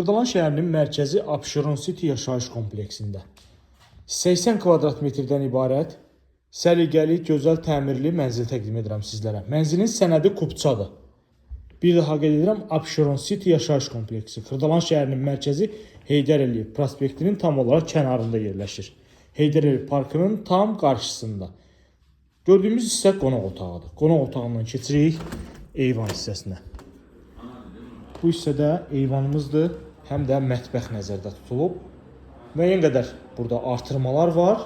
Xırdalan şəhərinin mərkəzi Abşeron City yaşayış kompleksində 80 kvadrat metrdən ibarət səliqəli, gözəl təmirli mənzil təqdim edirəm sizlərə. Mənzilin sənədi kupçadır. Bir daha qeyd edirəm, Abşeron City yaşayış kompleksi Xırdalan şəhərinin mərkəzi Heydər Əliyev prospektinin tam olaraq kənarında yerləşir. Heydər Əliyev parkının tam qarşısında. Gördüyümüz hissə qonaq otağıdır. Qonaq otağından keçirik eyvan hissəsinə. Bu hissədə eyvanımızdır. Həm də mətbəx nəzərdə tutulub. Müəyyən qədər burada artırmalar var.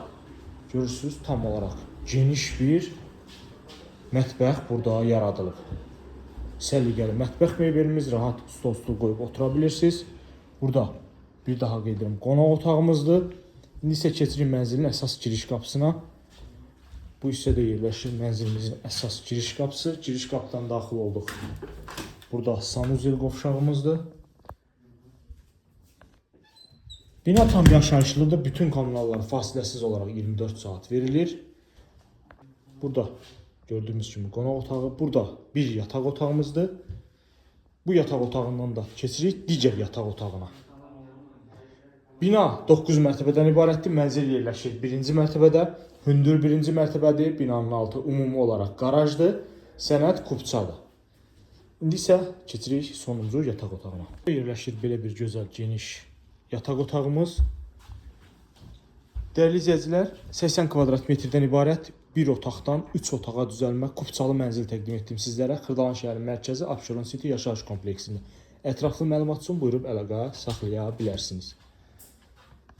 Görürsünüz, tam olaraq geniş bir mətbəx burada yaradılıb. Səliqəli mətbəx mebelimiz, rahat stol qoyub otura bilirsiniz. Burada bir daha qeyd edirəm, qonaq otağımızdır. İndi isə keçirik mənzilin əsas giriş qapısına. Bu hissədə yerləşir mənzilimizin əsas giriş qapısı. Giriş qapıdan daxil olduq. Burada sanuzel qovşağımızdır. Bina tam yaşayışlıdır. Bütün kommunallar fasiləsiz olaraq 24 saat verilir. Burada gördüyümüz kimi qonaq otağı. Burada bir yataq otağımızdır. Bu yataq otağından da keçirik digər yataq otağına. Bina 9 mərtəbədən ibarətdir. Mənzil yerləşir 1-ci mərtəbədə. Hündür 1-ci mərtəbədir. Binanın altı ümumi olaraq qarajdır. Sənəd kupçadır. İndi isə keçirik sonuncu yataq otağına. Yerləşir belə bir gözəl geniş yataq otağımız. Dəyərli izləyicilər, 80 kvadrat metrdən ibarət bir otaqdan 3 otağa düzəlmə kupçalı mənzil təqdim etdim sizlərə. Xırdalan şəhərinin mərkəzi Abşeron City yaşayış kompleksində. Ətraflı məlumat üçün buyurub əlaqə saxlaya bilərsiniz.